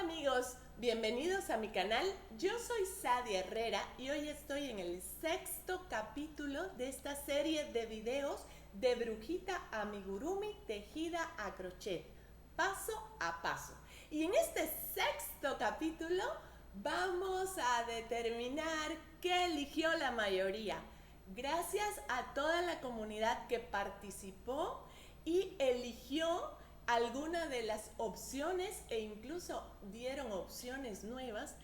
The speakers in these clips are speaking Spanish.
Amigos, bienvenidos a mi canal. Yo soy Sadia Herrera y hoy estoy en el sexto capítulo de esta serie de videos de brujita amigurumi tejida a crochet, paso a paso. Y en este sexto capítulo vamos a determinar qué eligió la mayoría. Gracias a toda la comunidad que participó y eligió alguna de las opciones e incluso dieron opciones nuevas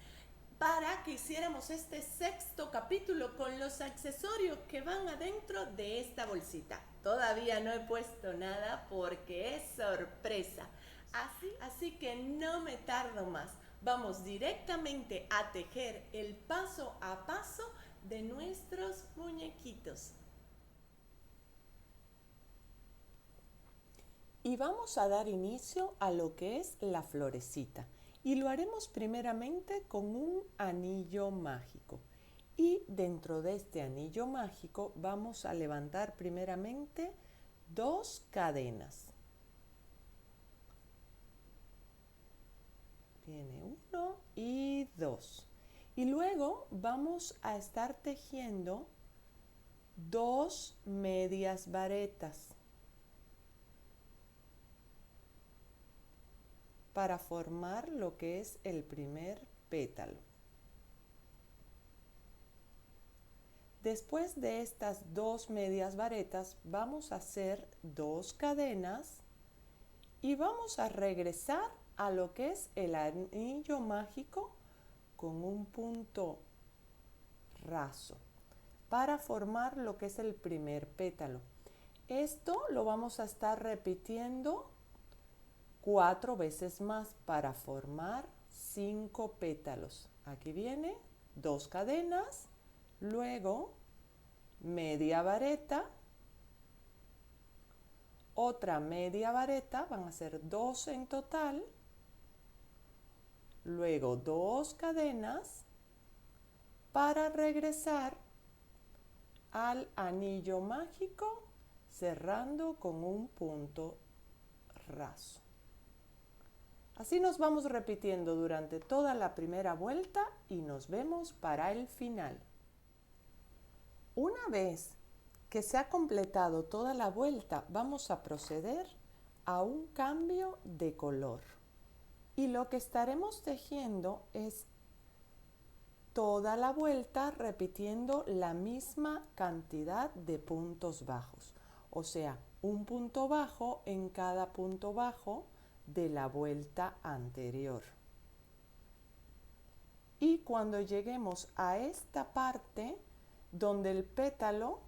para que hiciéramos este sexto capítulo con los accesorios que van adentro de esta bolsita. Todavía no he puesto nada porque es sorpresa. Así que no me tardo más. Vamos directamente a tejer el paso a paso de nuestros muñequitos. Y vamos a dar inicio a lo que es la florecita. Y lo haremos primeramente con un anillo mágico. Y dentro de este anillo mágico vamos a levantar primeramente 2 cadenas. Viene 1 y 2. Y luego vamos a estar tejiendo 2 medias varetas para formar lo que es el primer pétalo. Después de estas 2 medias varetas vamos a hacer 2 cadenas y vamos a regresar a lo que es el anillo mágico con un punto raso para formar lo que es el primer pétalo. Esto lo vamos a estar repitiendo 4 veces más para formar 5 pétalos. Aquí viene 2 cadenas, luego media vareta, otra media vareta, van a ser 2 en total, luego 2 cadenas para regresar al anillo mágico cerrando con un punto raso. Así nos vamos repitiendo durante toda la primera vuelta y nos vemos para el final. Una vez que se ha completado toda la vuelta, vamos a proceder a un cambio de color. Y lo que estaremos tejiendo es toda la vuelta repitiendo la misma cantidad de puntos bajos. O sea, un punto bajo en cada punto bajo de la vuelta anterior. Y cuando lleguemos a esta parte donde el pétalo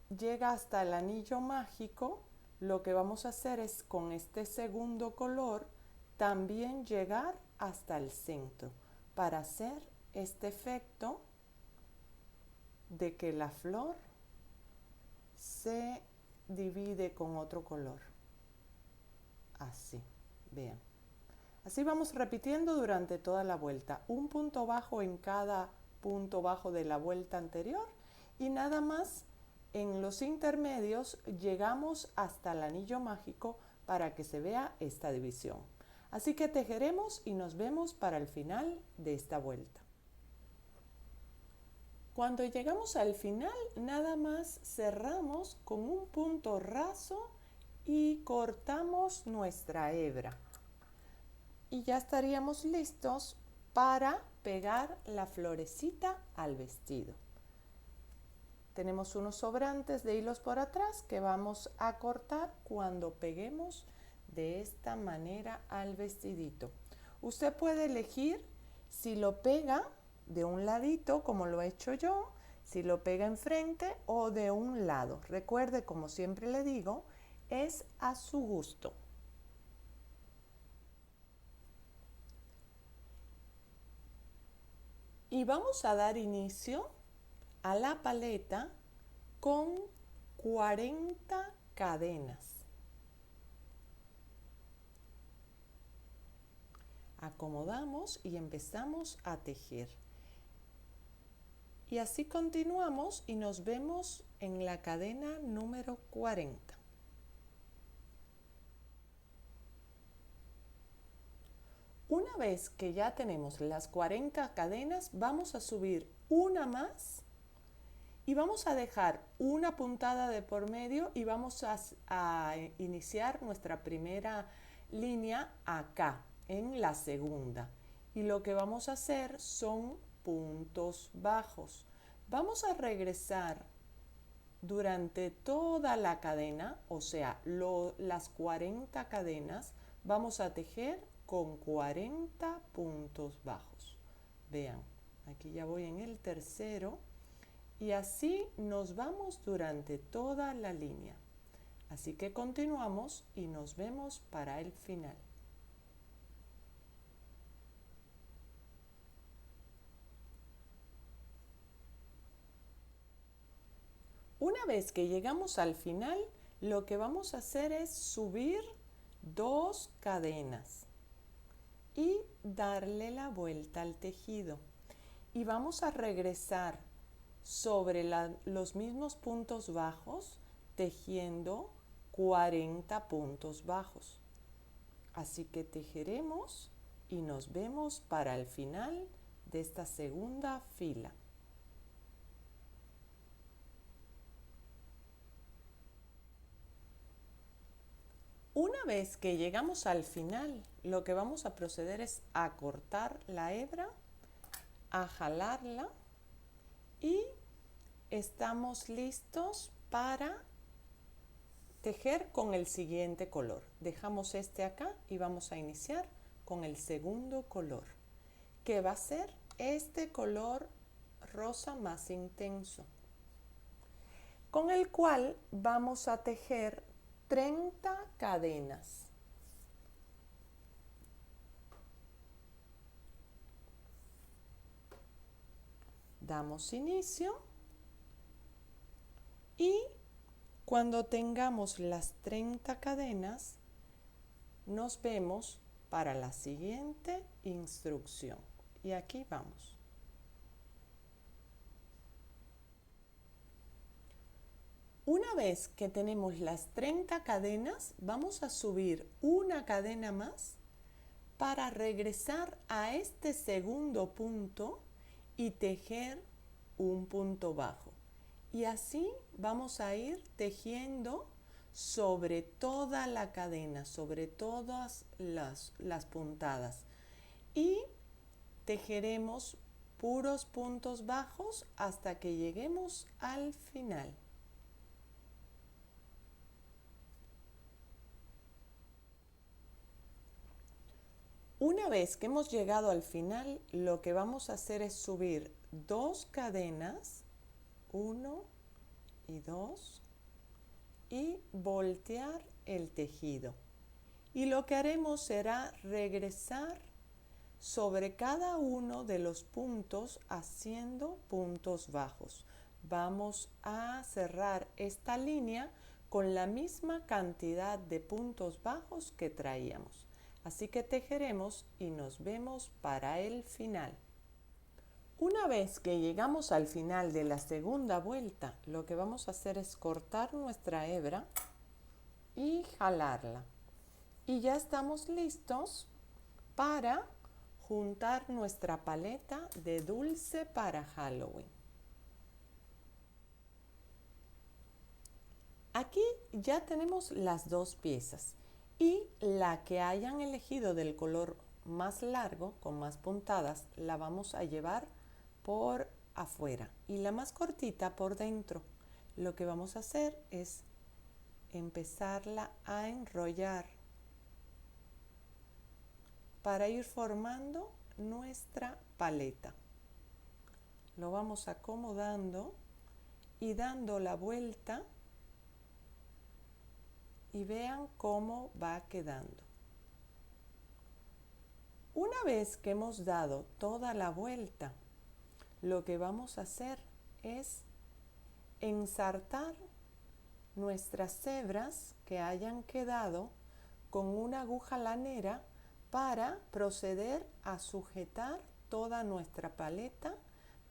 llega hasta el anillo mágico, lo que vamos a hacer es con este segundo color también llegar hasta el centro para hacer este efecto de que la flor se divide con otro color. Así, vean. Así vamos repitiendo durante toda la vuelta. Un punto bajo en cada punto bajo de la vuelta anterior y nada más en los intermedios llegamos hasta el anillo mágico para que se vea esta división. Así que tejeremos y nos vemos para el final de esta vuelta. Cuando llegamos al final, nada más cerramos con un punto raso y cortamos nuestra hebra. Y ya estaríamos listos para pegar la florecita al vestido. Tenemos unos sobrantes de hilos por atrás que vamos a cortar cuando peguemos de esta manera al vestidito. Usted puede elegir si lo pega de un ladito como lo he hecho yo, si lo pega enfrente o de un lado. Recuerde, como siempre le digo, es a su gusto. Y vamos a dar inicio a la paleta con 40 cadenas. Acomodamos y empezamos a tejer. Y así continuamos y nos vemos en la cadena número 40. Una vez que ya tenemos las 40 cadenas, vamos a subir una más y vamos a dejar una puntada de por medio y vamos a iniciar nuestra primera línea acá, en la segunda. Y lo que vamos a hacer son puntos bajos. Vamos a regresar durante toda la cadena, o sea, las 40 cadenas, vamos a tejer con 40 puntos bajos. Vean, aquí ya voy en el tercero y así nos vamos durante toda la línea. Así que continuamos y nos vemos para el final. Una vez que llegamos al final, lo que vamos a hacer es subir 2 cadenas y darle la vuelta al tejido. Y vamos a regresar sobre los mismos puntos bajos, tejiendo 40 puntos bajos. Así que tejeremos y nos vemos para el final de esta segunda fila. Una vez que llegamos al final, lo que vamos a proceder es a cortar la hebra, a jalarla y estamos listos para tejer con el siguiente color. Dejamos este acá y vamos a iniciar con el segundo color, que va a ser este color rosa más intenso, con el cual vamos a tejer 30 cadenas. Damos inicio y cuando tengamos las 30 cadenas, nos vemos para la siguiente instrucción. Y aquí vamos. Una vez que tenemos las 30 cadenas, vamos a subir una cadena más para regresar a este segundo punto y tejer un punto bajo. Y así vamos a ir tejiendo sobre toda la cadena, sobre todas las puntadas. Y tejeremos puros puntos bajos hasta que lleguemos al final. Una vez que hemos llegado al final, lo que vamos a hacer es subir 2 cadenas, 1 y 2, y voltear el tejido. Y lo que haremos será regresar sobre cada uno de los puntos haciendo puntos bajos. Vamos a cerrar esta línea con la misma cantidad de puntos bajos que traíamos. Así que tejeremos y nos vemos para el final. Una vez que llegamos al final de la segunda vuelta, lo que vamos a hacer es cortar nuestra hebra y jalarla. Y ya estamos listos para juntar nuestra paleta de dulce para Halloween. Aquí ya tenemos las 2 piezas y la que hayan elegido del color más largo, con más puntadas, la vamos a llevar por afuera y la más cortita por dentro. Lo que vamos a hacer es empezarla a enrollar para ir formando nuestra paleta. Lo vamos acomodando y dando la vuelta y vean cómo va quedando. Una vez que hemos dado toda la vuelta, lo que vamos a hacer es ensartar nuestras hebras que hayan quedado con una aguja lanera para proceder a sujetar toda nuestra paleta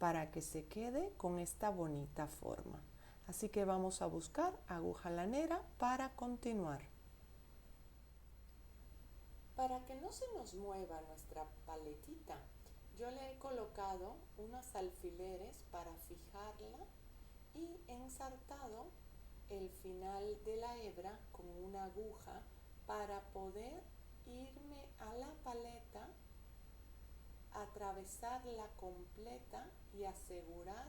para que se quede con esta bonita forma. Así que vamos a buscar aguja lanera para continuar. Para que no se nos mueva nuestra paletita, yo le he colocado unos alfileres para fijarla y ensartado el final de la hebra con una aguja para poder irme a la paleta, atravesarla completa y asegurar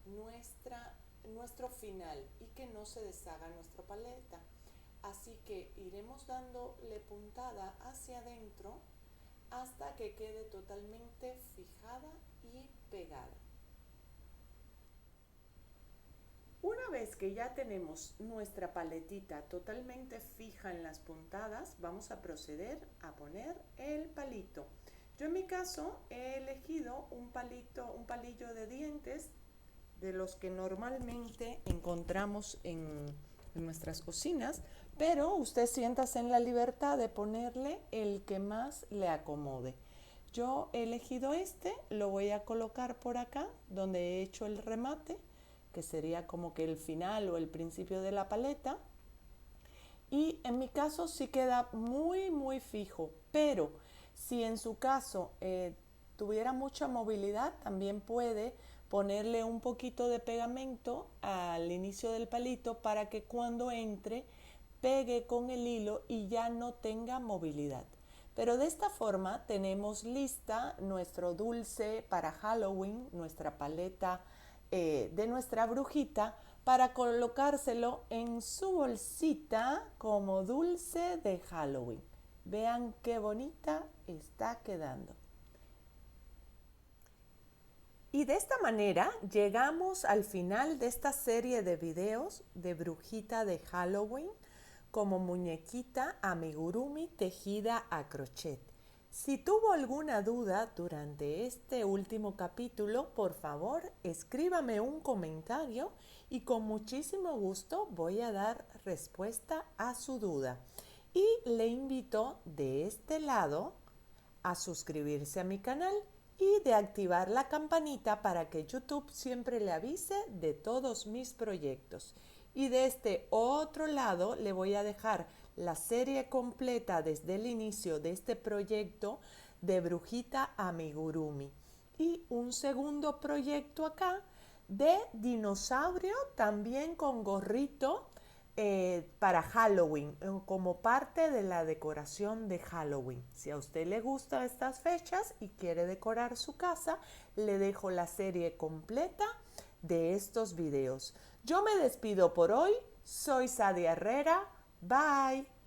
nuestro final y que no se deshaga nuestra paleta. Así que iremos dándole puntada hacia adentro hasta que quede totalmente fijada y pegada. Una vez que ya tenemos nuestra paletita totalmente fija en las puntadas, vamos a proceder a poner el palito. Yo en mi caso he elegido un palillo de dientes de los que normalmente encontramos en nuestras cocinas, pero usted siéntase en la libertad de ponerle el que más le acomode. Yo he elegido este, lo voy a colocar por acá donde he hecho el remate, que sería como que el final o el principio de la paleta. Y en mi caso sí queda muy fijo, pero si en su caso tuviera mucha movilidad, también puede ponerle un poquito de pegamento al inicio del palito para que cuando entre pegue con el hilo y ya no tenga movilidad. Pero de esta forma tenemos lista nuestro dulce para Halloween, nuestra paleta de nuestra brujita, para colocárselo en su bolsita como dulce de Halloween. Vean qué bonita está quedando. Y de esta manera llegamos al final de esta serie de videos de brujita de Halloween como muñequita amigurumi tejida a crochet. Si tuvo alguna duda durante este último capítulo, por favor escríbame un comentario y con muchísimo gusto voy a dar respuesta a su duda. Y le invito de este lado a suscribirse a mi canal y de activar la campanita para que YouTube siempre le avise de todos mis proyectos. Y de este otro lado le voy a dejar la serie completa desde el inicio de este proyecto de brujita amigurumi. Y un segundo proyecto acá de dinosaurio también con gorrito para Halloween, como parte de la decoración de Halloween. Si a usted le gustan estas fechas y quiere decorar su casa, le dejo la serie completa de estos videos. Yo me despido por hoy. Soy Sadia Herrera. Bye.